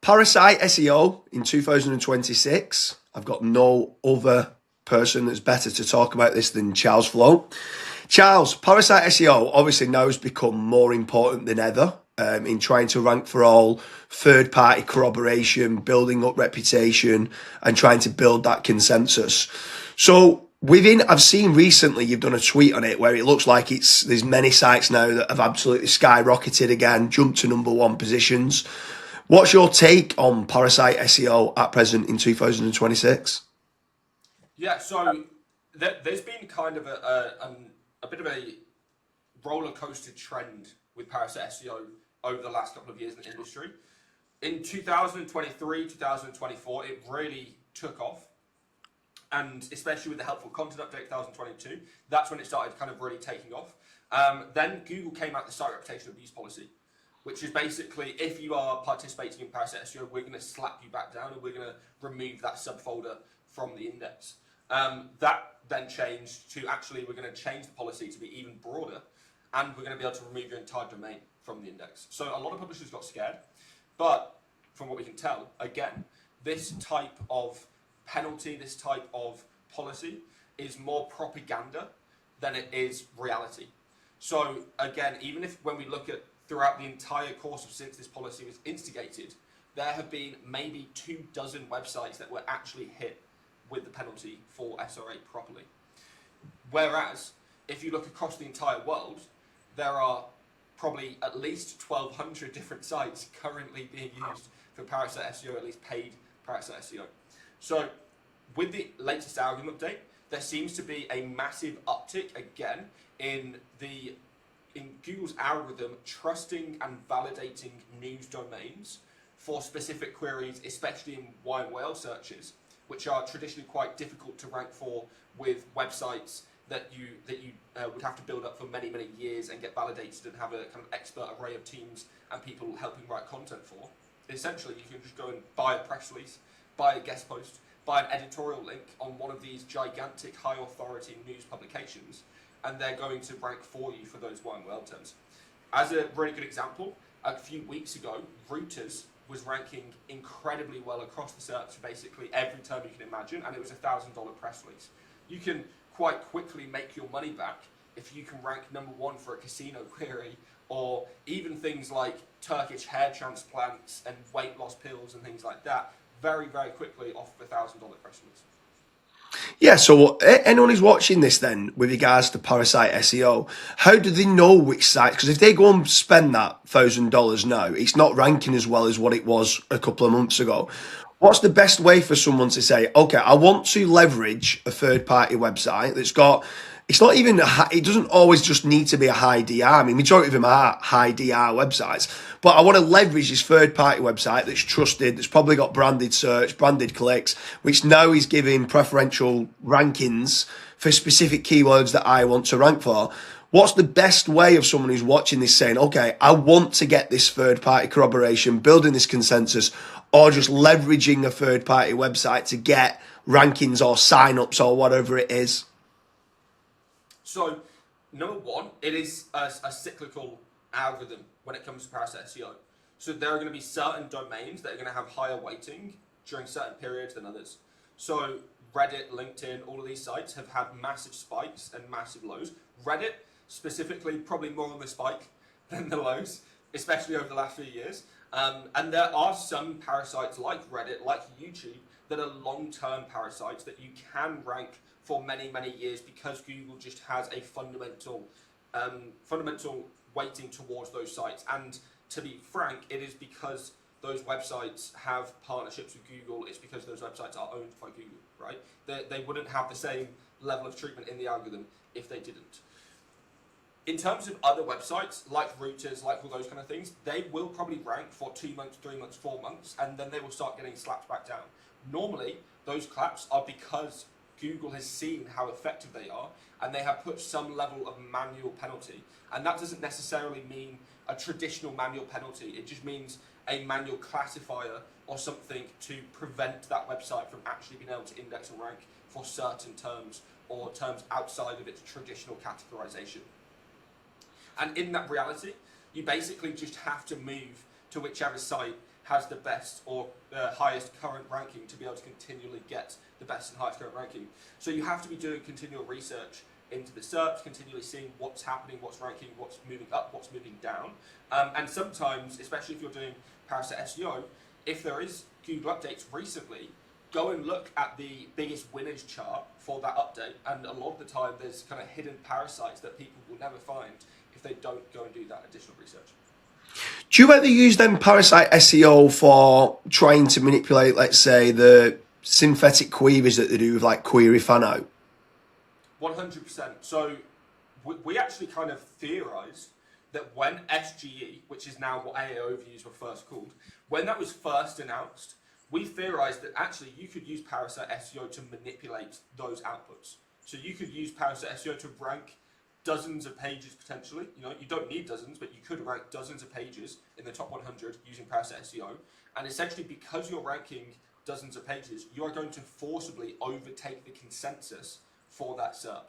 Parasite SEO in 2026. I've got no other person that's better to talk about this than Charles Floate. Charles, Parasite SEO obviously now has become more important than ever in trying to rank for all third-party corroboration, building up reputation, and trying to build that consensus. So I've seen recently you've done a tweet on it where it looks like there's many sites now that have absolutely skyrocketed again, jumped to #1 positions. What's your take on Parasite SEO at present in 2026? Yeah, so there's been kind of a bit of a roller coaster trend with Parasite SEO over the last couple of years in the industry. In 2023, 2024, it really took off. And especially with the helpful content update 2022, that's when it started kind of really taking off. Then Google came out with the site reputation abuse policy, which is basically if you are participating in Parasite SEO, we're going to slap you back down and we're going to remove that subfolder from the index. That then changed to actually we're going to change the policy to be even broader and we're going to be able to remove your entire domain from the index. So a lot of publishers got scared, but from what we can tell, again, this type of penalty, this type of policy is more propaganda than it is reality. So again, even if when we look at throughout the entire course of since this policy was instigated, there have been maybe 24 websites that were actually hit with the penalty for SRA properly. Whereas if you look across the entire world, there are probably at least 1,200 different sites currently being used for Parasite SEO, at least paid Parasite SEO. So with the latest algorithm update, there seems to be a massive uptick again in Google's algorithm trusting and validating news domains for specific queries, especially in why and whale searches, which are traditionally quite difficult to rank for with websites that you would have to build up for many, many years and get validated and have a kind of expert array of teams and people helping write content for. Essentially, you can just go and buy a press release, buy a guest post, buy an editorial link on one of these gigantic high authority news publications, and they're going to rank for you for those why and whale terms. As a really good example, a few weeks ago, Reuters was ranking incredibly well across the search for basically every term you can imagine, and it was a $1,000 press release. You can quite quickly make your money back if you can rank #1 for a casino query, or even things like Turkish hair transplants and weight loss pills and things like that, very, very quickly off of a $1,000 press release. Yeah, so anyone who's watching this then, with regards to Parasite SEO, how do they know which sites? Because if they go and spend that $1,000 now, it's not ranking as well as what it was a couple of months ago. What's the best way for someone to say, okay, I want to leverage a third-party website that's got, it's not even, it doesn't always just need to be a high DR. I mean, majority of them are high DR websites, but I want to leverage this third-party website that's trusted, that's probably got branded search, branded clicks, which now is giving preferential rankings for specific keywords that I want to rank for. What's the best way of someone who's watching this saying, okay, I want to get this third-party corroboration, building this consensus, or just leveraging a third-party website to get rankings or sign-ups or whatever it is? So, #1, it is a cyclical algorithm when it comes to Parasite SEO. So there are going to be certain domains that are going to have higher weighting during certain periods than others. So Reddit, LinkedIn, all of these sites have had massive spikes and massive lows. Reddit specifically, probably more on the spike than the lows, especially over the last few years. And there are some parasites like Reddit, like YouTube, that are long-term parasites that you can rank for many, many years because Google just has a fundamental weighting towards those sites. And to be frank, it is because those websites have partnerships with Google. It's because those websites are owned by Google, right? They wouldn't have the same level of treatment in the algorithm if they didn't. In terms of other websites, like Reuters, like all those kind of things, they will probably rank for 2 months, 3 months, 4 months, and then they will start getting slapped back down. Normally, those claps are because Google has seen how effective they are, and they have put some level of manual penalty. And that doesn't necessarily mean a traditional manual penalty. It just means a manual classifier or something to prevent that website from actually being able to index and rank for certain terms or terms outside of its traditional categorization. And in that reality, you basically just have to move to whichever site has the best or highest current ranking to be able to continually get the best and highest current ranking. So you have to be doing continual research into the search, continually seeing what's happening, what's ranking, what's moving up, what's moving down. And sometimes, especially if you're doing Parasite SEO, if there is Google updates recently, go and look at the biggest winners chart for that update. And a lot of the time, there's kind of hidden parasites that people will never find if they don't go and do that additional research. Do you ever use then Parasite SEO for trying to manipulate, let's say, the synthetic queries that they do with like Query Fan Out? 100%. So we actually kind of theorized that when SGE, which is now what AAO views were first called, when that was first announced, we theorized that actually you could use Parasite SEO to manipulate those outputs. So you could use Parasite SEO to rank dozens of pages potentially. You know, you don't need dozens, but you could rank dozens of pages in the top 100 using Parasite SEO. And essentially, because you're ranking dozens of pages, you are going to forcibly overtake the consensus for that SERP.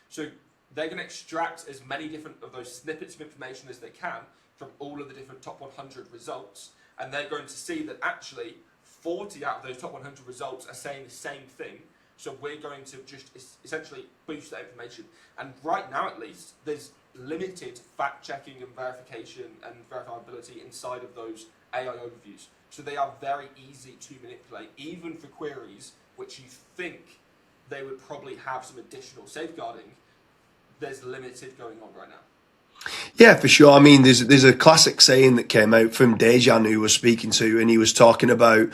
So they're going to extract as many different of those snippets of information as they can from all of the different top 100 results, and they're going to see that actually 40 out of those top 100 results are saying the same thing. So we're going to just essentially boost that information. And right now, at least, there's limited fact-checking and verification and verifiability inside of those AI overviews. So they are very easy to manipulate, even for queries which you think they would probably have some additional safeguarding. There's limited going on right now. Yeah, for sure. I mean, there's a classic saying that came out from Dejan, who was speaking to, and he was talking about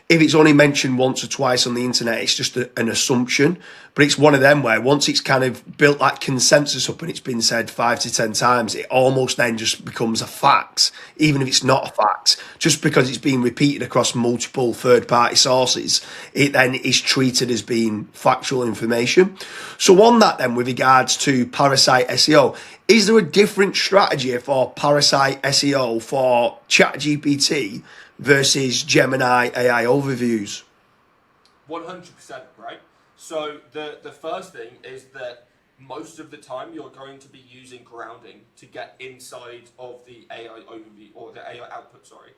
if it's only mentioned once or twice on the internet, it's just an assumption. But it's one of them where once it's kind of built that consensus up and it's been said 5 to 10 times, it almost then just becomes a fact, even if it's not a fact. Just because it's being repeated across multiple third-party sources, it then is treated as being factual information. So on that then, with regards to Parasite SEO, is there a different strategy for Parasite SEO for ChatGPT versus Gemini AI overviews? 100%, right? So the first thing is that most of the time you're going to be using grounding to get inside of the AI overview or the AI output, sorry.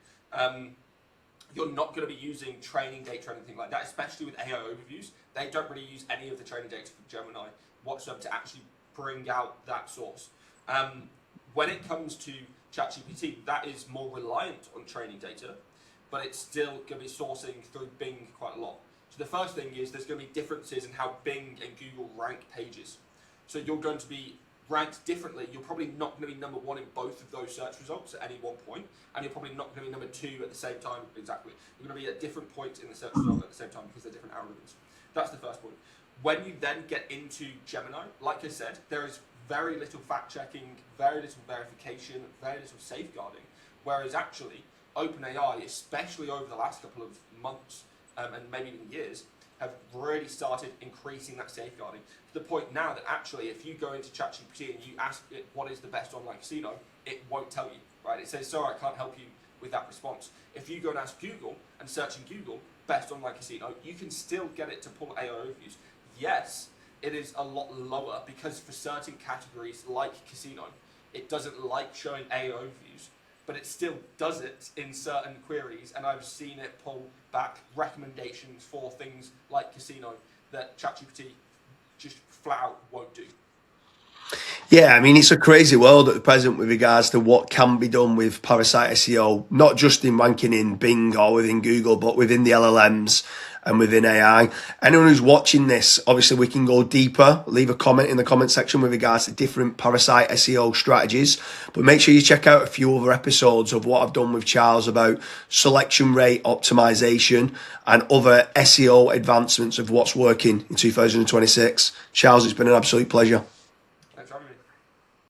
You're not going to be using training data or anything like that, especially with AI overviews. They don't really use any of the training data from Gemini whatsoever to actually bring out that source. When it comes to ChatGPT, that is more reliant on training data, but it's still going to be sourcing through Bing quite a lot. So the first thing is there's going to be differences in how Bing and Google rank pages. So you're going to be ranked differently. You're probably not going to be number one in both of those search results at any one point, and you're probably not going to be number two at the same time exactly. You're going to be at different points in the search result at the same time because they're different algorithms. That's the first point. When you then get into Gemini, like I said, there is very little fact-checking, very little verification, very little safeguarding, whereas actually OpenAI, especially over the last couple of months and maybe even years, have really started increasing that safeguarding to the point now that actually if you go into ChatGPT and you ask it what is the best online casino, it won't tell you, right? It says, sorry, I can't help you with that response. If you go and ask Google and search in Google, best online casino, you can still get it to pull AI overviews. Yes, it is a lot lower because for certain categories like casino, it doesn't like showing AI overviews, but it still does it in certain queries, and I've seen it pull back recommendations for things like casino that ChatGPT just flat out won't do. Yeah, I mean, it's a crazy world at the present with regards to what can be done with Parasite SEO, not just in ranking in Bing or within Google, but within the LLMs and within AI. Anyone who's watching this, obviously we can go deeper. Leave a comment in the comment section with regards to different Parasite SEO strategies. But make sure you check out a few other episodes of what I've done with Charles about selection rate optimization and other SEO advancements of what's working in 2026. Charles, it's been an absolute pleasure.